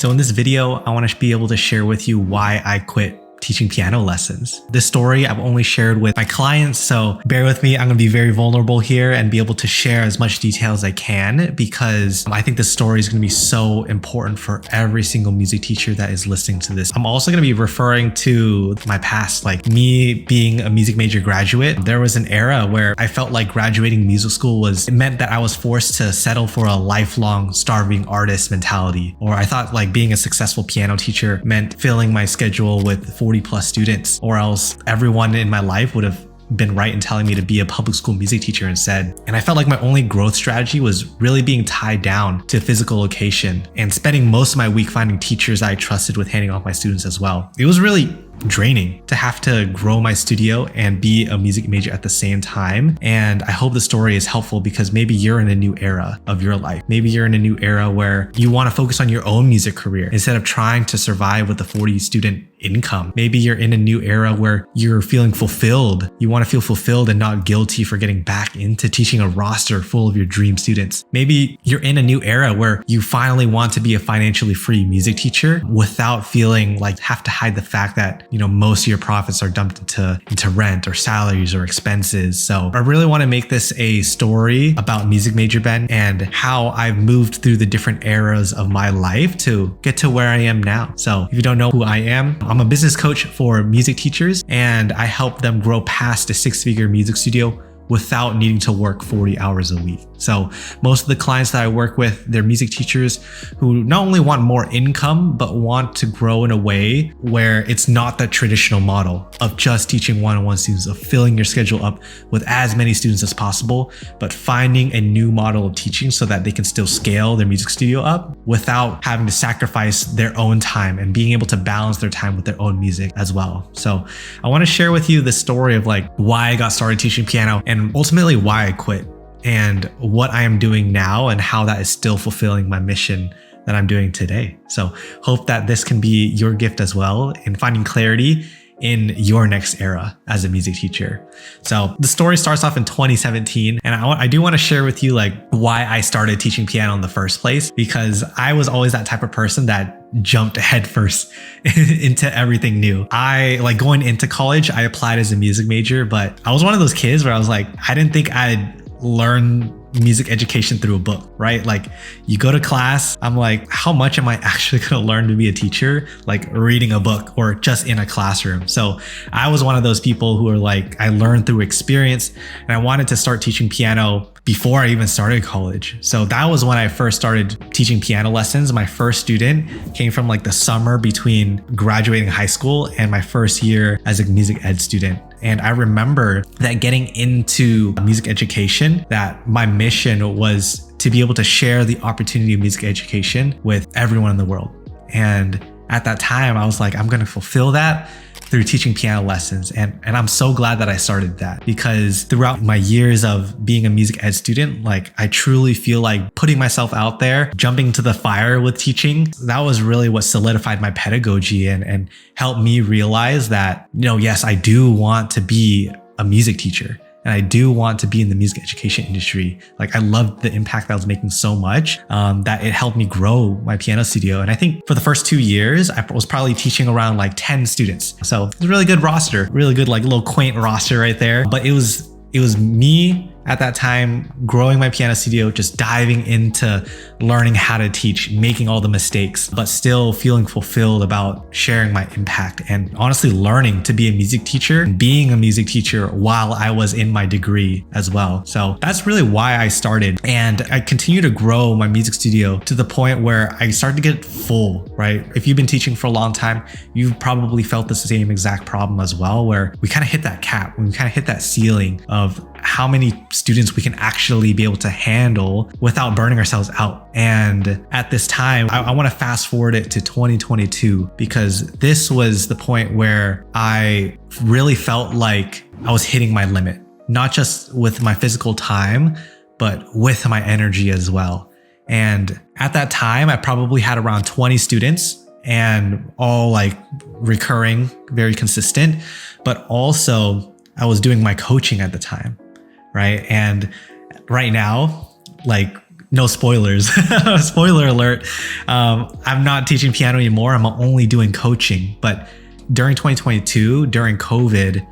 So in this video, I want to be able to share with you why I quit teaching piano lessons. This story I've only shared with my clients, so bear with me. I'm going to be very vulnerable here and be able to share as much detail as I can because I think this story is going to be so important for every single music teacher that is listening to this. I'm also going to be referring to my past, like me being a music major graduate. There was an era where I felt like graduating music school it meant that I was forced to settle for a lifelong starving artist mentality. Or I thought like being a successful piano teacher meant filling my schedule with 40 plus students, or else everyone in my life would have been right in telling me to be a public school music teacher instead. And I felt like my only growth strategy was really being tied down to a physical location and spending most of my week finding teachers I trusted with handing off my students as well. It was really draining to have to grow my studio and be a music major at the same time. And I hope the story is helpful because maybe you're in a new era of your life. Maybe you're in a new era where you want to focus on your own music career instead of trying to survive with a 40 student income. Maybe you're in a new era where you're feeling fulfilled. You want to feel fulfilled and not guilty for getting back into teaching a roster full of your dream students. Maybe you're in a new era where you finally want to be a financially free music teacher without feeling like have to hide the fact that most of your profits are dumped into rent or salaries or expenses. So I really want to make this a story about Music Major Ben and how I've moved through the different eras of my life to get to where I am now. So if you don't know who I am, I'm a business coach for music teachers and I help them grow past a six-figure music studio without needing to work 40 hours a week. So most of the clients that I work with, they're music teachers who not only want more income, but want to grow in a way where it's not the traditional model of just teaching one-on-one students, of filling your schedule up with as many students as possible, but finding a new model of teaching so that they can still scale their music studio up without having to sacrifice their own time and being able to balance their time with their own music as well. So I want to share with you the story of like why I got started teaching piano and ultimately why I quit and what I am doing now and how that is still fulfilling my mission that I'm doing today. So hope that this can be your gift as well in finding clarity in your next era as a music teacher. So the story starts off in 2017 and I do want to share with you like why I started teaching piano in the first place, because I was always that type of person that jumped headfirst into everything new. I like going into college, I applied as a music major, but I was one of those kids where I was like, I didn't think I'd learn music education through a book, right? Like you go to class, I'm like, how much am I actually going to learn to be a teacher? Like reading a book or just in a classroom. So I was one of those people who are like, I learned through experience and I wanted to start teaching piano before I even started college. So that was when I first started teaching piano lessons. My first student came from like the summer between graduating high school and my first year as a music ed student. And I remember that getting into music education, that my mission was to be able to share the opportunity of music education with everyone in the world. And at that time, I was like, I'm going to fulfill that through teaching piano lessons. And I'm so glad that I started that, because throughout my years of being a music ed student, like I truly feel like putting myself out there, jumping to the fire with teaching, that was really what solidified my pedagogy and helped me realize that, yes, I do want to be a music teacher. And I do want to be in the music education industry. Like I loved the impact that I was making so much that it helped me grow my piano studio. And I think for the first 2 years, I was probably teaching around like 10 students. So it was a really good roster, really good, like little quaint roster right there. But it was me at that time growing my piano studio, just diving into learning how to teach, making all the mistakes, but still feeling fulfilled about sharing my impact and honestly learning to be a music teacher, being a music teacher while I was in my degree as well. So that's really why I started. And I continue to grow my music studio to the point where I started to get full, right? If you've been teaching for a long time, you've probably felt the same exact problem as well, where we kind of hit that cap, we kind of hit that ceiling of how many students we can actually be able to handle without burning ourselves out. And at this time, I want to fast forward it to 2022, because this was the point where I really felt like I was hitting my limit, not just with my physical time, but with my energy as well. And at that time, I probably had around 20 students and all like recurring, very consistent, but also I was doing my coaching at the time, right? And right now, like no spoilers. Spoiler alert. I'm not teaching piano anymore. I'm only doing coaching. But during 2022, during COVID,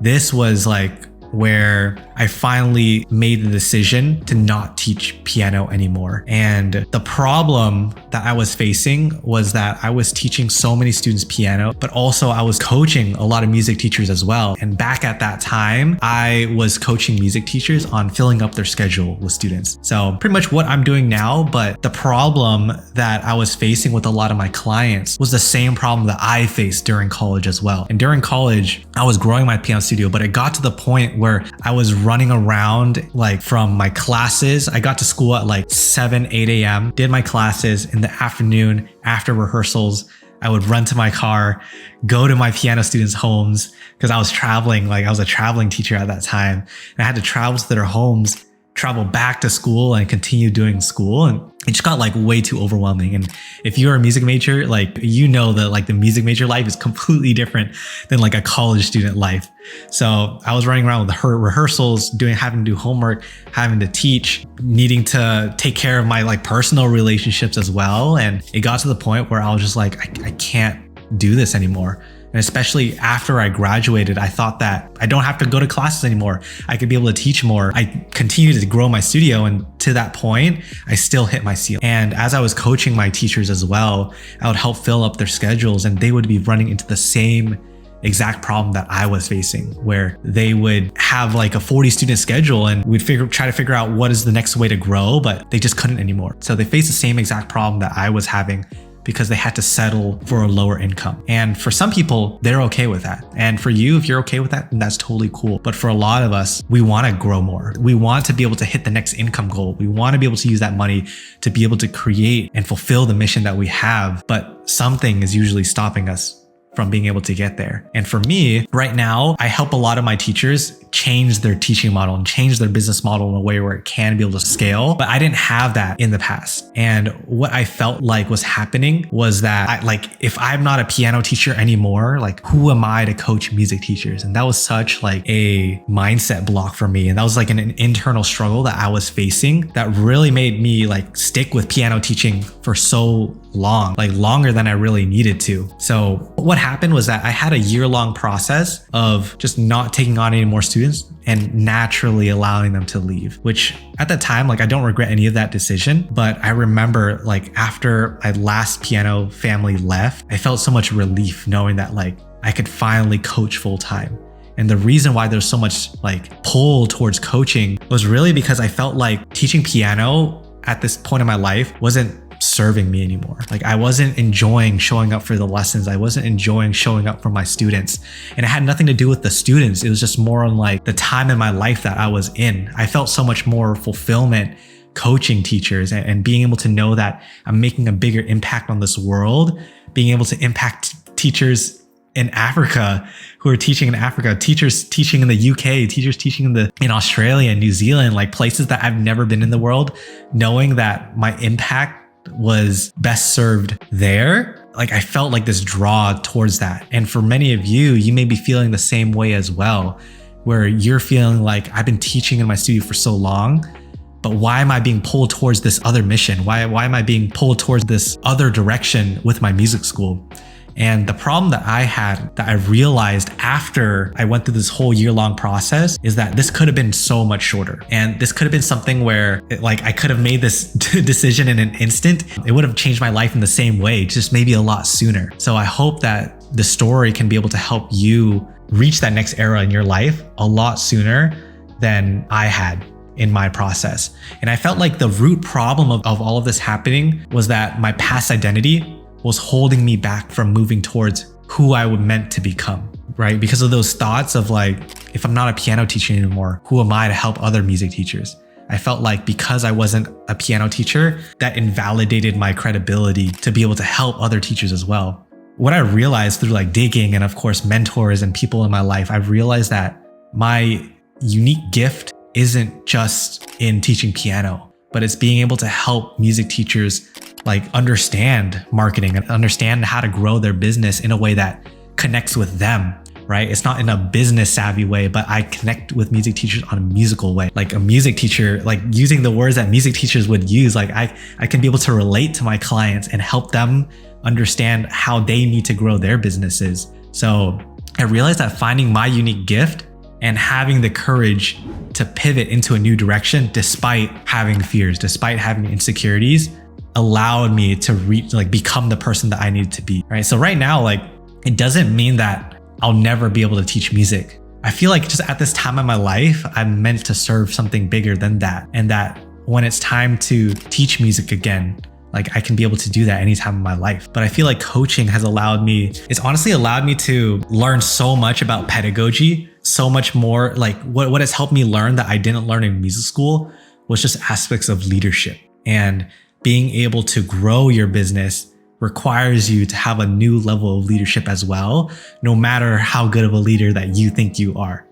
this was like where I finally made the decision to not teach piano anymore. And the problem that I was facing was that I was teaching so many students piano, but also I was coaching a lot of music teachers as well. And back at that time, I was coaching music teachers on filling up their schedule with students. So pretty much what I'm doing now, but the problem that I was facing with a lot of my clients was the same problem that I faced during college as well. And during college, I was growing my piano studio, but it got to the point where I was running around like from my classes. I got to school at like 7, 8 a.m., did my classes in the afternoon after rehearsals. I would run to my car, go to my piano students' homes because I was traveling, like I was a traveling teacher at that time. And I had to travel to their homes, travel back to school and continue doing school. And it just got like way too overwhelming. And if you're a music major, like, you know that like the music major life is completely different than like a college student life. So I was running around with her rehearsals, having to do homework, having to teach, needing to take care of my like personal relationships as well. And it got to the point where I was just like, I can't do this anymore. And especially after I graduated, I thought that I don't have to go to classes anymore. I could be able to teach more. I continued to grow my studio, and to that point, I still hit my ceiling. And as I was coaching my teachers as well, I would help fill up their schedules, and they would be running into the same exact problem that I was facing, where they would have like a 40 student schedule and we'd try to figure out what is the next way to grow, but they just couldn't anymore. So they faced the same exact problem that I was having, because they had to settle for a lower income. And for some people, they're okay with that. And for you, if you're okay with that, then that's totally cool. But for a lot of us, we want to grow more. We want to be able to hit the next income goal. We want to be able to use that money to be able to create and fulfill the mission that we have. But something is usually stopping us from being able to get there. And for me, right now, I help a lot of my teachers change their teaching model and change their business model in a way where it can be able to scale. But I didn't have that in the past. And what I felt like was happening was that if I'm not a piano teacher anymore, like, who am I to coach music teachers? And that was such like a mindset block for me. And that was like an internal struggle that I was facing that really made me like stick with piano teaching for so long, like longer than I really needed to. So what happened was that I had a year-long process of just not taking on any more students and naturally allowing them to leave, which at the time, like, I don't regret any of that decision. But I remember like after my last piano family left, I felt so much relief knowing that like I could finally coach full time. And the reason why there's so much like pull towards coaching was really because I felt like teaching piano at this point in my life wasn't serving me anymore. Like, I wasn't enjoying showing up for the lessons. I wasn't enjoying showing up for my students. And it had nothing to do with the students. It was just more on like the time in my life that I was in. I felt so much more fulfillment coaching teachers and being able to know that I'm making a bigger impact on this world, being able to impact teachers in Africa who are teaching in Africa, teachers teaching in the UK, teachers teaching in Australia and New Zealand, like places that I've never been in the world, knowing that my impact was best served there. Like, I felt like this draw towards that. And for many of you, you may be feeling the same way as well, where you're feeling like, I've been teaching in my studio for so long, but why am I being pulled towards this other mission? Why am I being pulled towards this other direction with my music school? And the problem that I had, that I realized after I went through this whole year-long process, is that this could have been so much shorter. And this could have been something where I could have made this decision in an instant. It would have changed my life in the same way, just maybe a lot sooner. So I hope that the story can be able to help you reach that next era in your life a lot sooner than I had in my process. And I felt like the root problem of all of this happening was that my past identity was holding me back from moving towards who I was meant to become, right? Because of those thoughts of like, if I'm not a piano teacher anymore, who am I to help other music teachers? I felt like because I wasn't a piano teacher, that invalidated my credibility to be able to help other teachers as well. What I realized through like digging and of course mentors and people in my life, I've realized that my unique gift isn't just in teaching piano, but it's being able to help music teachers like understand marketing and understand how to grow their business in a way that connects with them right? It's not in a business savvy way, but I connect with music teachers on a musical way. Like a music teacher, like using the words that music teachers would use, like I can be able to relate to my clients and help them understand how they need to grow their businesses. So I realized that finding my unique gift and having the courage to pivot into a new direction despite having fears, despite having insecurities, allowed me to become the person that I needed to be, right? So right now, like, it doesn't mean that I'll never be able to teach music. I feel like just at this time in my life, I'm meant to serve something bigger than that. And that when it's time to teach music again, like I can be able to do that anytime in my life. But I feel like coaching has it's honestly allowed me to learn so much about pedagogy, so much more. Like what has helped me learn that I didn't learn in music school was just aspects of leadership. And being able to grow your business requires you to have a new level of leadership as well, no matter how good of a leader that you think you are.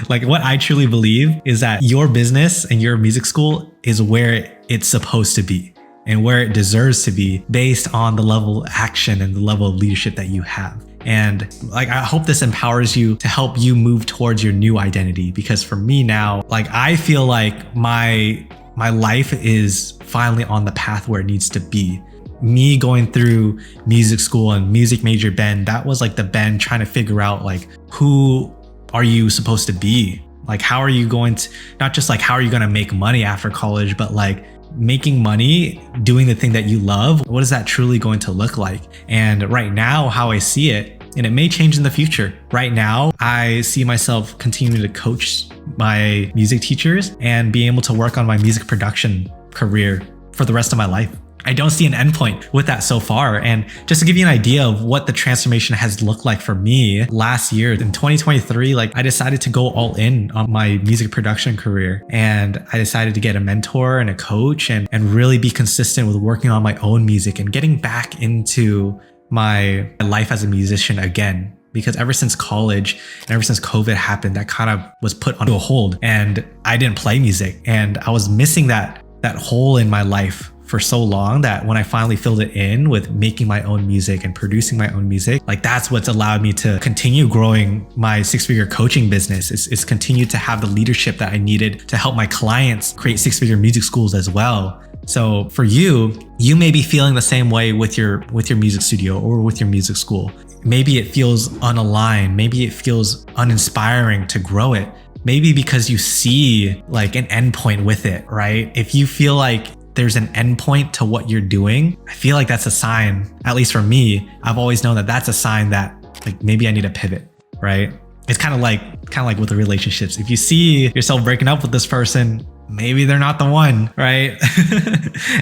Like what I truly believe is that your business and your music school is where it's supposed to be and where it deserves to be based on the level of action and the level of leadership that you have. And like, I hope this empowers you to help you move towards your new identity. Because for me now, like I feel like my life is finally on the path where it needs to be. Me going through music school and music major Ben, that was like the Ben trying to figure out like, who are you supposed to be? Like, how are you going to, not just like, how are you going to make money after college, but like making money, doing the thing that you love. What is that truly going to look like? And right now, how I see it, and it may change in the future. Right now, I see myself continuing to coach my music teachers and being able to work on my music production career for the rest of my life. I don't see an endpoint with that so far. And just to give you an idea of what the transformation has looked like for me last year in 2023, like I decided to go all in on my music production career. And I decided to get a mentor and a coach and really be consistent with working on my own music and getting back into my life as a musician again. Because ever since college and ever since COVID happened, that kind of was put on a hold and I didn't play music. And I was missing that hole in my life for so long that when I finally filled it in with making my own music and producing my own music, like that's what's allowed me to continue growing my six-figure coaching business. It's continued to have the leadership that I needed to help my clients create six-figure music schools as well. So for you may be feeling the same way with your music studio or with your music school. Maybe it feels unaligned. Maybe it feels uninspiring to grow it. Maybe because you see like an endpoint with it, right? If you feel like there's an endpoint to what you're doing, I feel like that's a sign, at least for me, I've always known that that's a sign that like maybe I need to pivot, right? It's kind of like with the relationships. If you see yourself breaking up with this person, maybe they're not the one, right?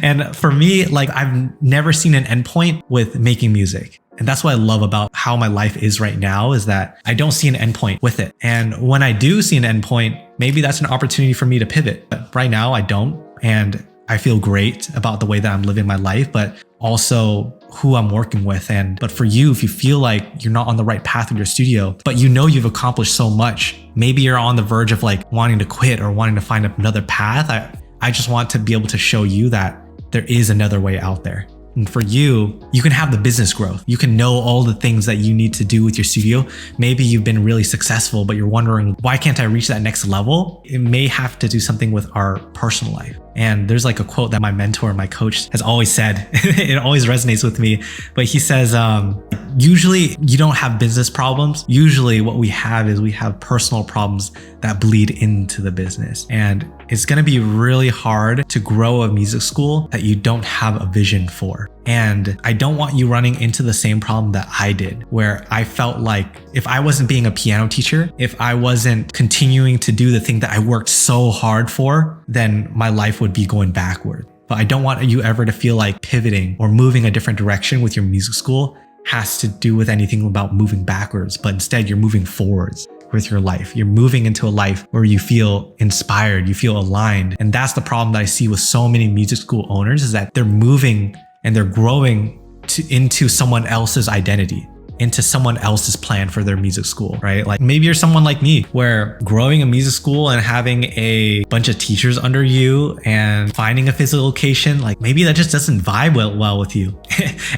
And for me, like I've never seen an endpoint with making music. And that's what I love about how my life is right now is that I don't see an endpoint with it. And when I do see an endpoint, maybe that's an opportunity for me to pivot. But right now I don't. And I feel great about the way that I'm living my life, but also who I'm working with. But for you, if you feel like you're not on the right path in your studio, but you know you've accomplished so much, maybe you're on the verge of like wanting to quit or wanting to find another path. I just want to be able to show you that there is another way out there. And for you, you can have the business growth. You can know all the things that you need to do with your studio. Maybe you've been really successful, but you're wondering, why can't I reach that next level? It may have to do something with our personal life. And there's like a quote that my mentor, my coach has always said. It always resonates with me. But he says, usually you don't have business problems. Usually what we have is we have personal problems that bleed into the business. And it's going to be really hard to grow a music school that you don't have a vision for. And I don't want you running into the same problem that I did, where I felt like if I wasn't being a piano teacher, if I wasn't continuing to do the thing that I worked so hard for, then my life would be going backward. But I don't want you ever to feel like pivoting or moving a different direction with your music school has to do with anything about moving backwards, but instead you're moving forwards with your life. You're moving into a life where you feel inspired, you feel aligned. And that's the problem that I see with so many music school owners is that they're moving and they're growing into someone else's identity. into someone else's plan for their music school, right? Like maybe you're someone like me where growing a music school and having a bunch of teachers under you and finding a physical location, like maybe that just doesn't vibe well with you.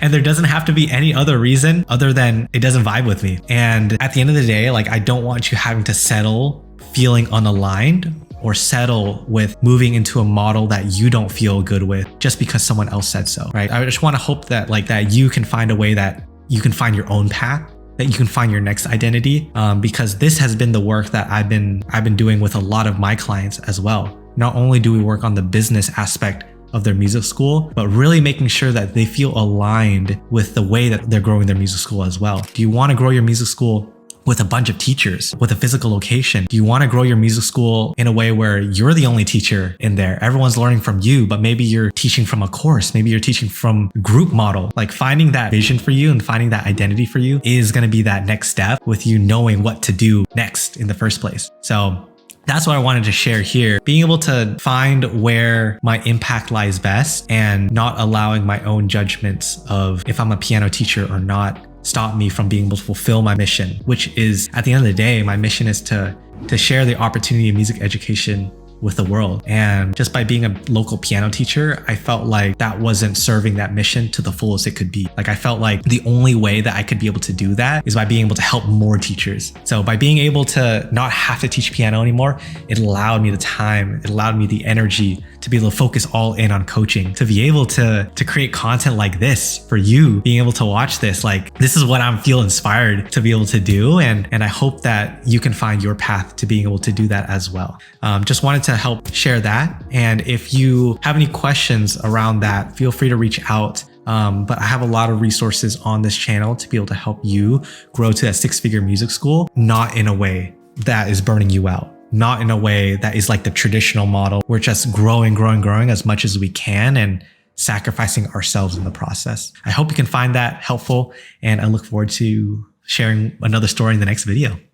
And there doesn't have to be any other reason other than it doesn't vibe with me. And at the end of the day, like I don't want you having to settle feeling unaligned or settle with moving into a model that you don't feel good with just because someone else said so, right? I just want to hope that that you can find a way that you can find your own path, that you can find your next identity, because this has been the work that I've been doing with a lot of my clients as well. Not only do we work on the business aspect of their music school, but really making sure that they feel aligned with the way that they're growing their music school as well. Do you want to grow your music school with a bunch of teachers, with a physical location? Do you want to grow your music school in a way where you're the only teacher in there? Everyone's learning from you, but maybe you're teaching from a course. Maybe you're teaching from group model. Like finding that vision for you and finding that identity for you is going to be that next step with you knowing what to do next in the first place. So that's what I wanted to share here. Being able to find where my impact lies best and not allowing my own judgments of if I'm a piano teacher or not stop me from being able to fulfill my mission, which is, at the end of the day, my mission is to share the opportunity of music education with the world. And just by being a local piano teacher, I felt like that wasn't serving that mission to the fullest it could be. Like I felt like the only way that I could be able to do that is by being able to help more teachers. So by being able to not have to teach piano anymore, it allowed me the time, it allowed me the energy to be able to focus all in on coaching, to be able to create content like this for you, being able to watch this. Like this is what I feel inspired to be able to do. And I hope that you can find your path to being able to do that as well. Just wanted to help share that. And if you have any questions around that, feel free to reach out. But I have a lot of resources on this channel to be able to help you grow to that six-figure music school, not in a way that is burning you out, not in a way that is like the traditional model. We're just growing as much as we can and sacrificing ourselves in the process. I hope you can find that helpful, and I look forward to sharing another story in the next video.